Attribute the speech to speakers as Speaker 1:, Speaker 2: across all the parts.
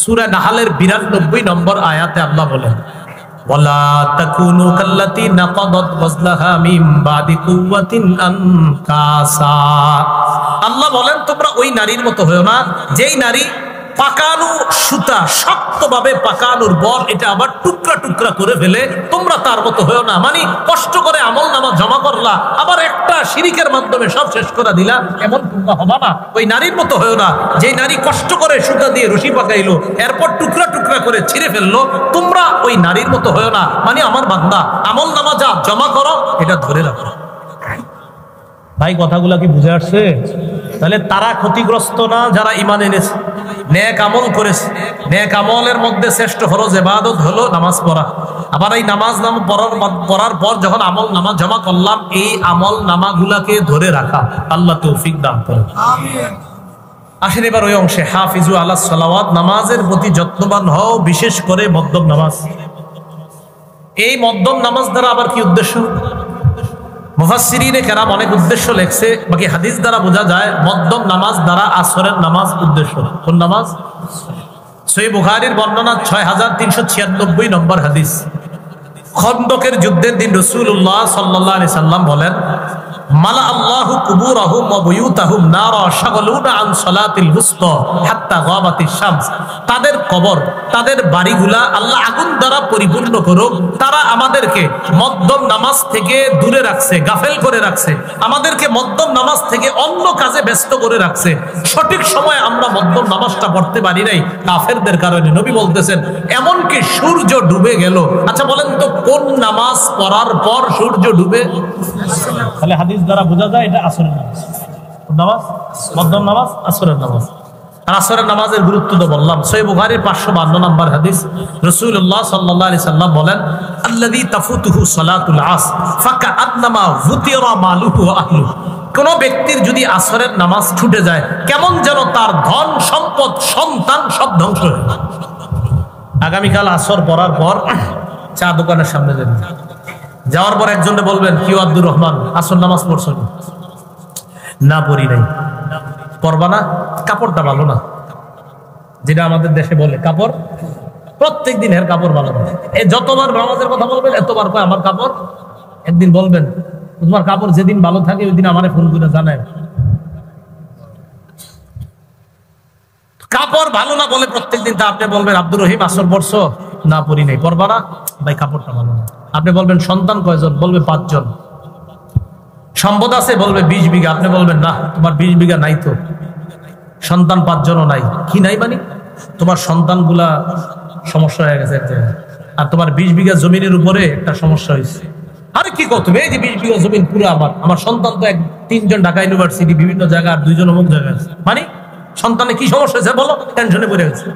Speaker 1: সূরা নাহলের 92 নম্বর আয়াতে আল্লাহ বলেন, ওয়ালা তাকুনু কাল্লাতী নাকাদাত ওয়াজলাহা মিন বাদি কুওয়াতিন আনকাসা। আল্লাহ বলেন তোমরা ওই নারীর মতো হয়ো না যেই নারী পাকানো সুতা শক্তভাবে পাকানোর পর এটা আবার টুকরা টুকরা করে ফেলে, তোমরা তার মতো হয়ো না। মানে কষ্ট করে আমল নামা জমা করলা, আবার একটা শিরিকের মাধ্যমে সব শেষ করে দিলা, এমন তোমরা হবা না। ওই নারীর মতো হয়ো না যেই নারী কষ্ট করে সুতা দিয়ে রশি পাকাইলো, এরপর টুকরা টুকরা করে ছিঁড়ে ফেললো, তোমরা ওই নারীর মতো হয়ো না। মানে আমার বান্দা আমল নামা যা জমা করো এটা ধরে রাখো। ভাই কথাগুলা কি বুঝে আসছে? তাহলে তারা ক্ষতিগ্রস্ত না যারা ঈমান এনেছে, নেক আমল করেছে। নেক আমলের মধ্যে শ্রেষ্ঠ ফরজ ইবাদত হলো নামাজ পড়া। আবার এই নামাজ পড়ার পর যখন আমল নামা জমা করলাম, এই আমল নামাগুলাকে ধরে রাখা। আল্লাহ তৌফিক দান করেন, আমিন। আসেন এবার ওই অংশে, হাফিজু আলাস সালাওয়াত, নামাজের প্রতি যত্নবান হও, বিশেষ করে মধ্যম নামাজ। এই মধ্যম নামাজ দ্বারা আবার কি উদ্দেশ্য? মুফাসসিরিনে কেরাম অনেক উদ্দেশ্য লেখছে, বাকি হাদিস দ্বারা বোঝা যায় মধ্যম নামাজ দ্বারা আসরের নামাজ উদ্দেশ্য। কোন নামাজ? সহিহ বুখারীর বর্ণনা 6396 নম্বর হাদিস। খন্দকের যুদ্ধের দিন রাসূলুল্লাহ সাল্লাল্লাহু আলাইহি সাল্লাম বলেন, মালা আল্লাহু কুবুরাহুম ওয়া বুয়ুতাহুম নারা শাগালুনা আন সালাতিল উসতা হাত্তা গাবাতিশ শামস। তাদের কবর, তাদের বাড়িগুলা আল্লাহ আগুন দ্বারা পরিপূর্ণ করুক। তারা আমাদেরকে মধ্যম নামাজ থেকে দূরে রাখছে, গাফেল করে রাখছে, আমাদেরকে মধ্যম নামাজ থেকে অন্য কাজে ব্যস্ত করে রাখছে। সঠিক সময়ে আমরা মধ্যম নামাজটা পড়তে পারি নাই কাফেরদের কারণে। নবী বলতেছেন এমনকি সূর্য ডুবে গেল। আচ্ছা বলেন তো কোন নামাজ পড়ার পর সূর্য ডুবে? তাহলে হাদিস দ্বারা বোঝা যায় এটা আসরের নামাজ। নামাজ মধ্যম নামাজ আসরের নামাজ। আর আসরের নামাজের গুরুত্ব তো বললাম। সহিহ বুখারীর 552 নম্বর হাদিস, রাসূলুল্লাহ সাল্লাল্লাহু আলাইহি সাল্লাম বলেন, আল্লাযী তাফুতুহু সালাতুল আসর ফাকাআন্নামা যুতিরা মালুহু ওয়া আহলুহু। কোন ব্যক্তির যদি আসরের নামাজ ছুটে যায়, কেমন যেন তার ধন সম্পদ সন্তান সব ধ্বংস হয়ে যায়। আগামীকাল আসর পড়ার পর চা দোকানের সামনে যাবেন, যাওয়ার পর একজনে বলবেন, কি আব্দুর রহমান আসর নামাজ পড়ছো? না পড়ি নাই। পড়বা না? কাপড়টা ভালো না। যেটা আমাদের দেশে বলে কাপড়, প্রত্যেক দিন এর কাপড় ভালো না। যতবার নামাজের কথা বলবেন এতবার কয় আমার কাপড়। একদিন বলবেন তোমার কাপড় যেদিন ভালো থাকে ওই দিন আমারে ফোন করে জানায়। কাপড় ভালো না বলে প্রত্যেকদিন তা আপনি বলবেন আব্দুর রহিম আসর পড়ছো? না পড়ি নাই। পড়বা না? ভাই কাপড়টা ভালো না। আপনি বলবেন সন্তান কয়জন? বলবে 5 জন। সম্পদ আছে? বলবে 20 বিঘা। আপনি বলবেন না তোমার 20 বিঘা নাই তো, সন্তান 5 জনও নাই। কি নাই মানে? তোমার সন্তানগুলা সমস্যা হয়ে গেছে, আর তোমার 20 বিঘা জমিনের উপরে একটা সমস্যা হয়েছে। আরে কি কও তুমি? এই যে 20 বিঘা জমিন পুরো আমার সন্তান তো 3 জন ঢাকা ইউনিভার্সিটি বিভিন্ন জায়গায়, আর 2 জন অমুক জায়গায় আছে। মানে সন্তানে কি সমস্যা হয়েছে বলো? টেনশনে পড়ে গেছে।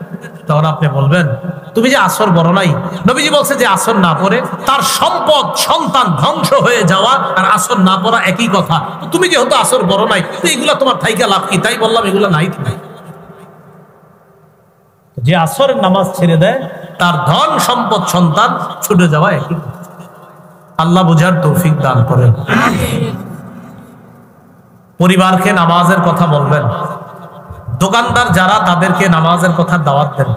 Speaker 1: তখন আপনি বলবেন তুমি যে আসর বড় নাই, নবীজি বলছে যে আসর না পড়ে তার সম্পদ সন্তান ধ্বংস হয়ে যাওয়া আর আসর না পড়া একই কথা। তুমি যেহেতু আসর বড় নাই, তো এগুলা তোমার থাইকা লাভ কি? তাই বললাম এগুলা নাই। যে আসরের নামাজ ছেড়ে দেয় তার ধন সম্পদ সন্তান ছুটে যাওয়া একই। আল্লাহ বুঝার তৌফিক দান করেন। পরিবারকে নামাজের কথা বলবেন। দোকানদার যারা, তাদেরকে নামাজের কথা দাওয়াত দেন।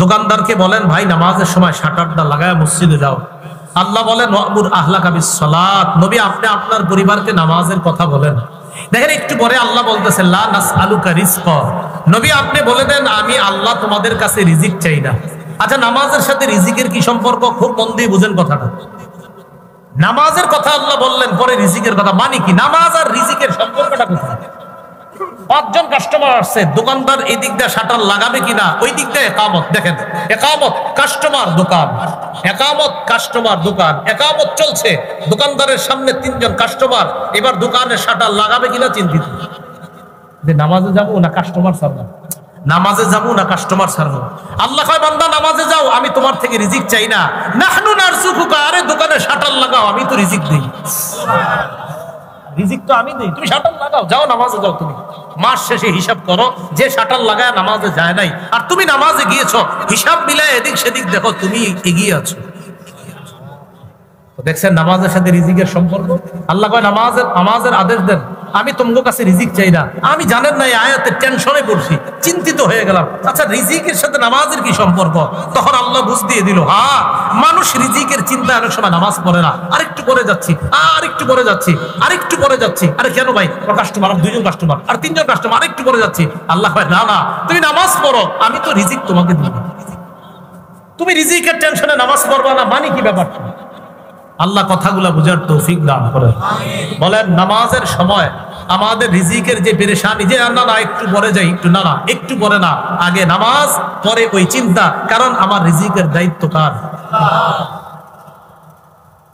Speaker 1: দোকানদারকে বলেন ভাই নামাজের সময় শাটারটা লাগায় মসজিদে যাও। আল্লাহ বলেন ওয়ামুর আহলাকা বিসসালাত। নবী আপনি আপনার পরিবারকে নামাজের কথা বলেন। দেখেন একটু পরে আল্লাহ বলতেছেন লা নাসআলুকা রিজকা। নবী আপনি বলে দেন আমি আল্লাহ তোমাদের কাছে রিজিক চাই না। আচ্ছা নামাজের সাথে রিজিকের কি সম্পর্ক? খুব মন দিয়ে বুঝেন কথাটা। নামাজের কথা আল্লাহ বললেন, পরে রিজিকের কথা। মানে কি? নামাজ আর রিজিকের সম্পর্কটা কোথায়? 5 জন কাস্টমার আসছে, দোকানদার এই দিক দিয়ে শাটার লাগাবে কিনা, ওই দিক দিয়ে একামত। দেখেন একামত কাস্টমার দোকান, একামত কাস্টমার দোকান, একামত চলছে। দোকানদারের সামনে 3 জন কাস্টমার, এবার দোকানের শাটার লাগাবে কিনা চিন্তিত। যে নামাজে যাবো না কাস্টমার ছাড়বো, নামাজে যাবো না কাস্টমার ছাড়বো। আল্লাহ কয় বান্দা নামাজে যাও, আমি তোমার থেকে রিজিক চাই না। নাহনু নারযুকুকা। আরে দোকানে শাটার লাগাও, আমি তো রিজিক দেই। রিজিক তো আমি দেই, তুমি শাটার লাগাও, যাও নামাজে যাও। তুমি মাস শেষে হিসাব করো, যে শাটার লাগায় নামাজে যায় নাই আর তুমি নামাজে গিয়েছো, হিসাব মিলায় এদিক সেদিক দেখো তুমি এগিয়ে আছো। দেখছেন নামাজের সাথে রিজিকের সম্পর্ক। আল্লাহ কয় নামাজের আদেশ দেন, আমি তোমার কাছে রিজিক চাই না। আমি জানেন না এই আয়াতে টেনশনে পড়ছি, চিন্তিত হয়ে গেলাম, আচ্ছা রিজিকের সাথে নামাজের কি সম্পর্ক? তখন আল্লাহ বুঝ দিয়ে দিল, হ্যাঁ মানুষ রিজিকের চিন্তা অনেক সময় নামাজ পড়ে না, আরেকটু পরে যাচ্ছি, আরেকটু পরে যাচ্ছি, আরেকটু পরে যাচ্ছি। আরে কেন ভাই? কাস্টমার, 2জন কাস্টমার আর 3জন কাস্টমার, আরেকটু পরে যাচ্ছি। আল্লাহ ভাই না না, তুমি নামাজ পড়ো, আমি তো রিজিক তোমাকে দিব। তুমি রিজিকের টেনশনে নামাজ পড়বা না মানে কি ব্যাপার? আল্লাহ কথাগুলা বুঝার তৌফিক দান করেন। বলেন নামাজের সময় আমাদের রিজিকের যে পেরেশানি, যে না না একটু পরে যাই, একটু না না একটু পরে না, আগে নামাজ পরে ওই চিন্তা, কারণ আমার রিজিকের দায়িত্ব কার?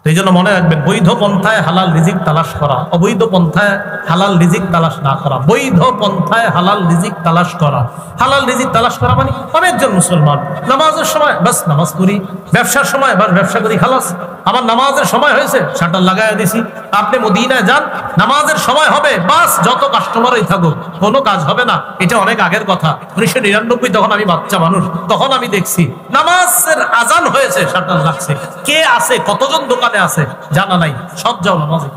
Speaker 1: এই জন্য মনে রাখবেন, বৈধ পন্থায় হালাল রিজিক তালাশ করা, অবৈধ পন্থায় হালাল রিজিক তালাশ না করা। বৈধ পন্থায় হালাল রিজিক তালাশ করা, হালাল রিজিক তালাশ করা মানে অনেকজন মুসলমান নামাজের সময় বাস নামাজ করি, ব্যবসার সময় বাস ব্যবসা করি, খালাস আমার নামাজের সময় হয়েছে শাটার লাগাই দিছি। আপনি মদিনায় যান, নামাজের সময় হবে, বাস যত কাস্টমারই থাকুক কোনো কাজ হবে না। এটা অনেক আগের কথা, 1999 তখন আমি বাচ্চা মানুষ, তখন আমি দেখছি নামাজের আজান হয়েছে, শাটার লাগছে, কে আছে, কতজন দোকানে আছে জানা নাই, সব যাও নামাজে।